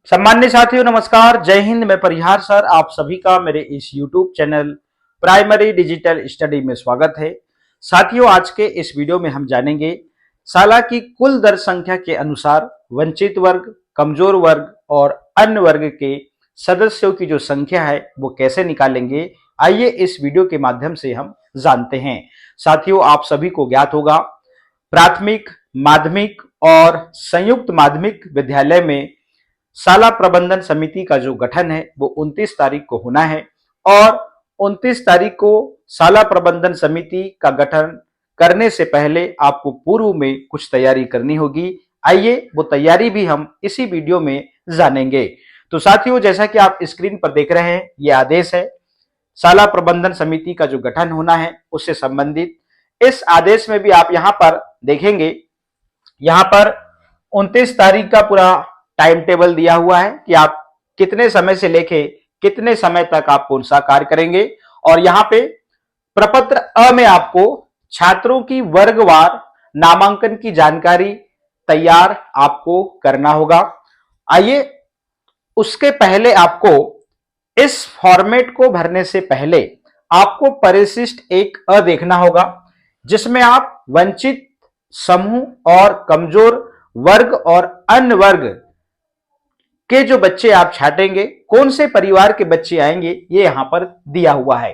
सम्मान्य साथियों नमस्कार, जय हिंद। मैं परिहार सर आप सभी का मेरे इस YouTube channel primary digital study में स्वागत है। साथियों, आज के इस वीडियो में हम जानेंगे साला की कुल दर संख्या के अनुसार वंचित वर्ग, कमजोर वर्ग और अन्य वर्ग के सदस्यों की जो संख्या है वो कैसे निकालेंगे। आइए इस वीडियो के माध्यम से हम जानते हैं। साथियों, आप सभी को ज्ञात होगा प्राथमिक, माध्यमिक और संयुक्त माध्यमिक विद्यालय में शाला प्रबंधन समिति का जो गठन है वो 29 तारीख को होना है और 29 तारीख को शाला प्रबंधन समिति का गठन करने से पहले आपको पूर्व में कुछ तैयारी करनी होगी। आइए वो तैयारी भी हम इसी वीडियो में जानेंगे। तो साथियों, जैसा कि आप स्क्रीन पर देख रहे हैं, ये आदेश है शाला प्रबंधन समिति का जो गठन होना है उससे संबंधित। इस आदेश में भी आप यहां पर देखेंगे, यहां पर 29 तारीख का पूरा टाइम टेबल दिया हुआ है कि आप कितने समय से लेके कितने समय तक आप कौन सा कार्य करेंगे। और यहाँ पे प्रपत्र अ में आपको छात्रों की वर्गवार नामांकन की जानकारी तैयार आपको करना होगा। आइए, उसके पहले आपको इस फॉर्मेट को भरने से पहले आपको परिशिष्ट एक अ देखना होगा, जिसमें आप वंचित समूह और कमजोर वर्ग और अन्य वर्ग के जो बच्चे आप छाटेंगे, कौन से परिवार के बच्चे आएंगे, ये यहां पर दिया हुआ है।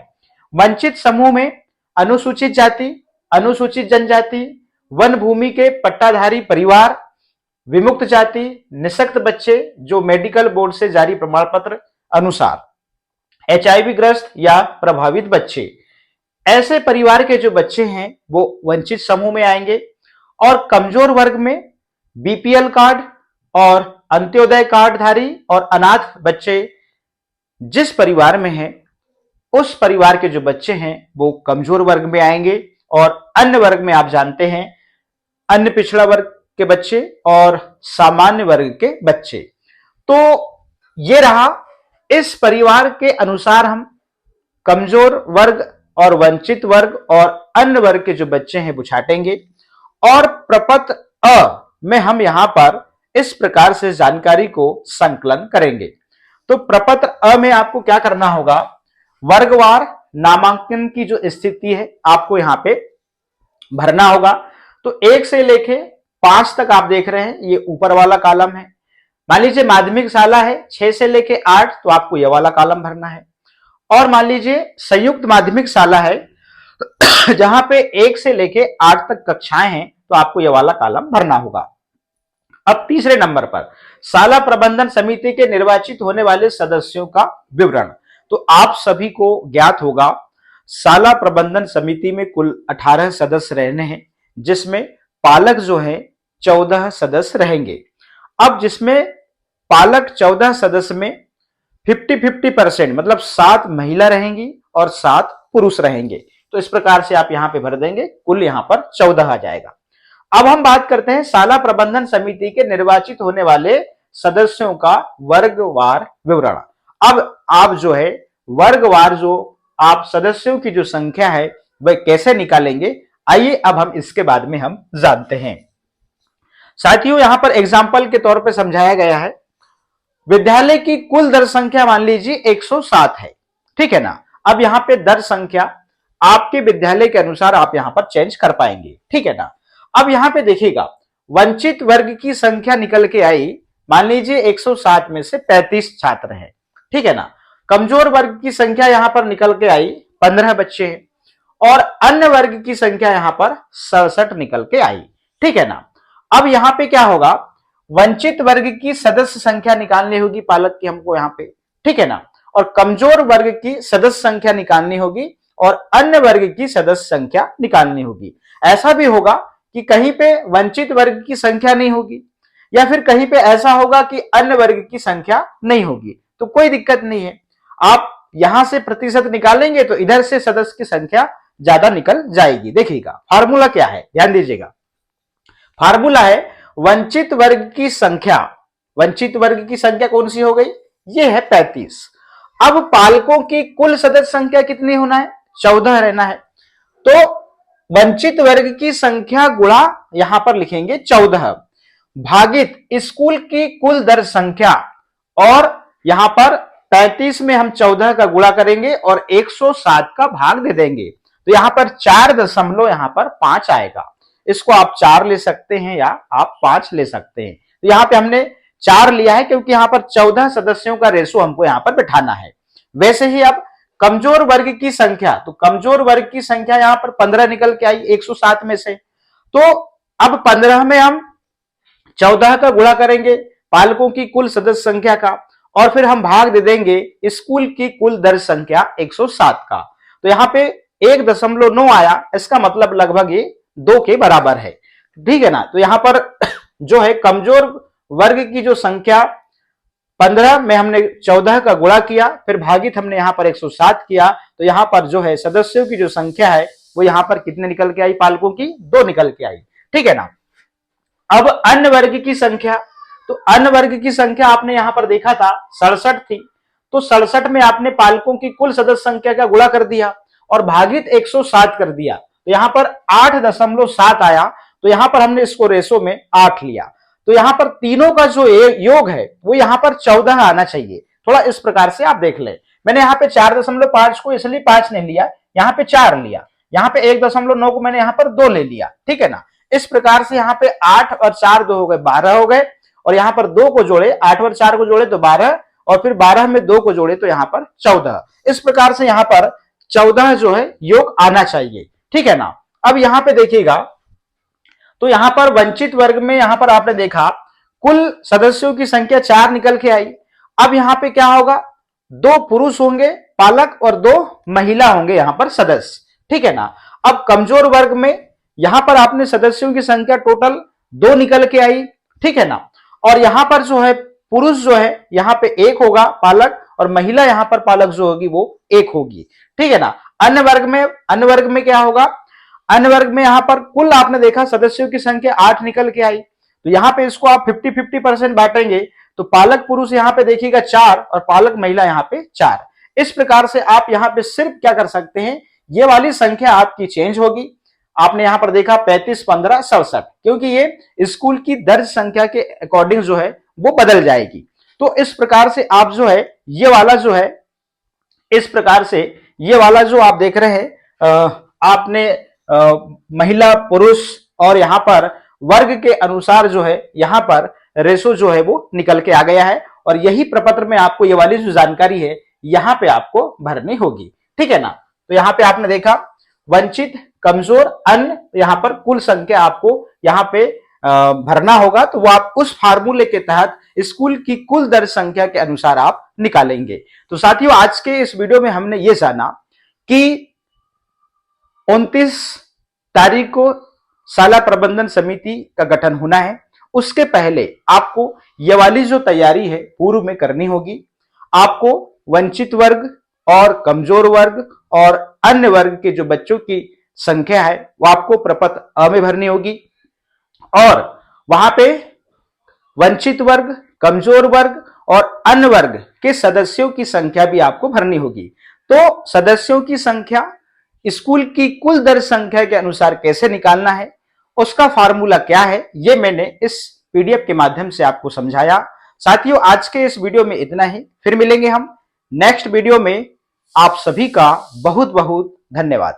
वंचित समूह में अनुसूचित जाति, अनुसूचित जनजाति, वन भूमि के पट्टाधारी परिवार, विमुक्त जाति, निःशक्त बच्चे जो मेडिकल बोर्ड से जारी प्रमाण पत्र अनुसार, HIV ग्रस्त या प्रभावित बच्चे, ऐसे परिवार के जो बच्चे हैं वो वंचित समूह में आएंगे। और कमजोर वर्ग में BPL कार्ड और अंत्योदय कार्डधारी और अनाथ बच्चे जिस परिवार में हैं, उस परिवार के जो बच्चे हैं वो कमजोर वर्ग में आएंगे। और अन्य वर्ग में आप जानते हैं अन्य पिछड़ा वर्ग के बच्चे और सामान्य वर्ग के बच्चे। तो ये रहा, इस परिवार के अनुसार हम कमजोर वर्ग और वंचित वर्ग और अन्य वर्ग के जो बच्चे हैं वो छाटेंगे। और प्रपत्र अ में हम यहां पर इस प्रकार से जानकारी को संकलन करेंगे। तो प्रपत्र अ में आपको क्या करना होगा, वर्गवार नामांकन की जो स्थिति है आपको यहां पे भरना होगा। तो 1 से लेके 5 तक आप देख रहे हैं, ये ऊपर वाला कॉलम है। मान लीजिए माध्यमिक शाला है 6 से लेके 8, तो आपको ये वाला कॉलम भरना है। और मान लीजिए संयुक्त माध्यमिक शाला है जहां पे 1 से लेके 8 तक कक्षाएं हैं, तो आपको ये वाला कॉलम भरना होगा। अब तीसरे नंबर पर शाला प्रबंधन समिति के निर्वाचित होने वाले सदस्यों का विवरण। तो आप सभी को ज्ञात होगा शाला प्रबंधन समिति में कुल 18 सदस्य रहने हैं, जिसमें पालक जो है 14 सदस्य रहेंगे। अब जिसमें पालक 14 सदस्य में 50-50% मतलब 7 महिला रहेंगी और 7 पुरुष रहेंगे। तो इस प्रकार से आप यहां पे भर देंगे, कुल यहां पर 14 आ जाएगा। अब हम बात करते हैं शाला प्रबंधन समिति के निर्वाचित होने वाले सदस्यों का वर्गवार विवरण। अब आप जो है वर्गवार जो आप सदस्यों की जो संख्या है वह कैसे निकालेंगे, आइए अब हम इसके बाद में हम जानते हैं। साथियों, यहां पर एग्जाम्पल के तौर पर समझाया गया है, विद्यालय की कुल दर संख्या मान लीजिए 107 है, ठीक है ना। अब यहां पे दर संख्या आपके विद्यालय के अनुसार आप यहां पर चेंज कर पाएंगे, ठीक है ना। अब यहां पे देखिएगा, वंचित वर्ग की संख्या निकल के आई, मान लीजिए 107 में से 35 छात्र हैं, ठीक है ना। कमजोर वर्ग की संख्या यहां पर निकल के आई 15 बच्चे हैं और अन्य वर्ग की संख्या यहां पर 67 निकल के आई, ठीक है ना। अब यहां पे क्या होगा, वंचित वर्ग की सदस्य संख्या निकालनी होगी पालक की हमको यहां पे, ठीक है ना। और कमजोर वर्ग की सदस्य संख्या निकालनी होगी और अन्य वर्ग की सदस्य संख्या निकालनी होगी। ऐसा भी होगा कि कहीं पे वंचित वर्ग की संख्या नहीं होगी या फिर कहीं पे ऐसा होगा कि अन्य वर्ग की संख्या नहीं होगी, तो कोई दिक्कत नहीं है। आप यहां से प्रतिशत निकालेंगे तो इधर से सदस्य की संख्या ज्यादा निकल जाएगी। देखिएगा फार्मूला क्या है, ध्यान दीजिएगा। फार्मूला है वंचित वर्ग की संख्या, वंचित वर्ग की संख्या कौन सी हो गई, ये है 35। अब पालकों की कुल सदस्य संख्या कितनी होना है, 14 रहना है। तो वंचित वर्ग की संख्या गुणा यहां पर लिखेंगे 14 भागित स्कूल की कुल दर संख्या और यहां पर 35 में हम 14 का गुणा करेंगे और 107 का भाग दे देंगे, तो यहां पर 4 यहां पर 5 आएगा। इसको आप 4 ले सकते हैं या आप 5 ले सकते हैं। तो यहां पे हमने 4 लिया है क्योंकि यहां पर 14 सदस्यों का रेशो हमको यहां पर बिठाना है। वैसे ही अब कमजोर वर्ग की संख्या, तो कमजोर वर्ग की संख्या यहां पर 15 निकल के आई 107 में से। तो अब 15 में हम 14 का गुणा करेंगे पालकों की कुल सदस्य संख्या का, और फिर हम भाग दे देंगे स्कूल की कुल दर्ज संख्या 107 का। तो यहां पे 1.9 आया, इसका मतलब लगभग ये 2 के बराबर है, ठीक है ना। तो यहां पर जो है कमजोर वर्ग की जो संख्या 15 में हमने 14 का गुणा किया, फिर भागित हमने यहां पर 107 किया, तो यहां पर जो है सदस्यों की जो संख्या है वो यहां पर कितने निकल के आई, पालकों की 2 निकल के आई, ठीक है ना। अब अन्य वर्ग की संख्या, तो अन्य वर्ग की संख्या आपने यहां पर देखा था 67 थी, तो 67 में आपने पालकों की कुल सदस्य संख्या का गुणा कर दिया और भागित 107 कर दिया, तो यहां पर 8.7 आया। तो यहां पर हमने इसको रेशो में 8 लिया, तो यहां पर तीनों का जो योग है वो यहां पर 14 आना चाहिए। थोड़ा इस प्रकार से आप देख ले, मैंने यहाँ पे 4.5 को इसलिए 5 नहीं लिया, यहाँ पे 4 लिया, यहाँ पे 1.9 को मैंने यहाँ पर 2 ले लिया, ठीक है ना। इस प्रकार से यहाँ पे 8 और 4 2 हो गए 12 हो गए, और यहाँ पर 2 को जोड़े, 8 और 4 को जोड़े तो 12, और फिर 12 में 2 को जोड़े तो यहाँ पर 14। इस प्रकार से यहाँ पर 14 जो है योग आना चाहिए, ठीक है ना। अब यहाँ पे देखिएगा, तो यहां पर वंचित वर्ग में यहां पर आपने देखा कुल सदस्यों की संख्या 4 निकल के आई। अब यहां पे क्या होगा, 2 पुरुष होंगे पालक और 2 महिला होंगे यहां पर सदस्य, ठीक है ना। अब कमजोर वर्ग में यहां पर आपने सदस्यों की संख्या टोटल 2 निकल के आई, ठीक है ना। और यहां पर जो है पुरुष जो है यहां पे 1 होगा पालक, और महिला यहां पर पालक जो होगी वो 1 होगी, ठीक है ना। अन्य वर्ग में क्या होगा, अन्य वर्ग में यहां पर कुल आपने देखा सदस्यों की संख्या 8 निकल के आई, तो यहां पे इसको आप 50-50% बांटेंगे, तो पालक पुरुष यहां पे देखिएगा 4 और पालक महिला यहां पे 4। इस प्रकार से आप यहां पे सिर्फ क्या कर सकते हैं, ये वाली संख्या आपकी चेंज होगी। आपने यहां पर देखा 35 15 67, क्योंकि ये स्कूल की दर्ज संख्या के अकॉर्डिंग जो है वो बदल जाएगी। तो इस प्रकार से आप जो है ये वाला जो है, इस प्रकार से ये वाला जो आप देख रहे हैं, आपने महिला पुरुष और यहां पर वर्ग के अनुसार जो है यहां पर रेशो जो है वो निकल के आ गया है, और यही प्रपत्र में आपको ये वाली जो जानकारी है यहां पे आपको भरनी होगी, ठीक है ना। तो यहां पे आपने देखा वंचित, कमजोर, अन्य, यहां पर कुल संख्या आपको यहां पे भरना होगा, तो वो आप उस फार्मूले के तहत स्कूल की कुल दर्ज संख्या के अनुसार आप निकालेंगे। तो साथियों आज के इस वीडियो में हमने ये जाना कि 29 तारीख को शाला प्रबंधन समिति का गठन होना है, उसके पहले आपको ये वाली जो तैयारी है पूर्व में करनी होगी। आपको वंचित वर्ग और कमजोर वर्ग और अन्य वर्ग के जो बच्चों की संख्या है वो आपको प्रपत्र अ में भरनी होगी, और वहां पे वंचित वर्ग, कमजोर वर्ग और अन्य वर्ग के सदस्यों की संख्या भी आपको भरनी होगी। तो सदस्यों की संख्या स्कूल की कुल दर्ज संख्या के अनुसार कैसे निकालना है, उसका फार्मूला क्या है, ये मैंने इस पीडीएफ के माध्यम से आपको समझाया। साथियों आज के इस वीडियो में इतना ही, फिर मिलेंगे हम नेक्स्ट वीडियो में। आप सभी का बहुत बहुत धन्यवाद।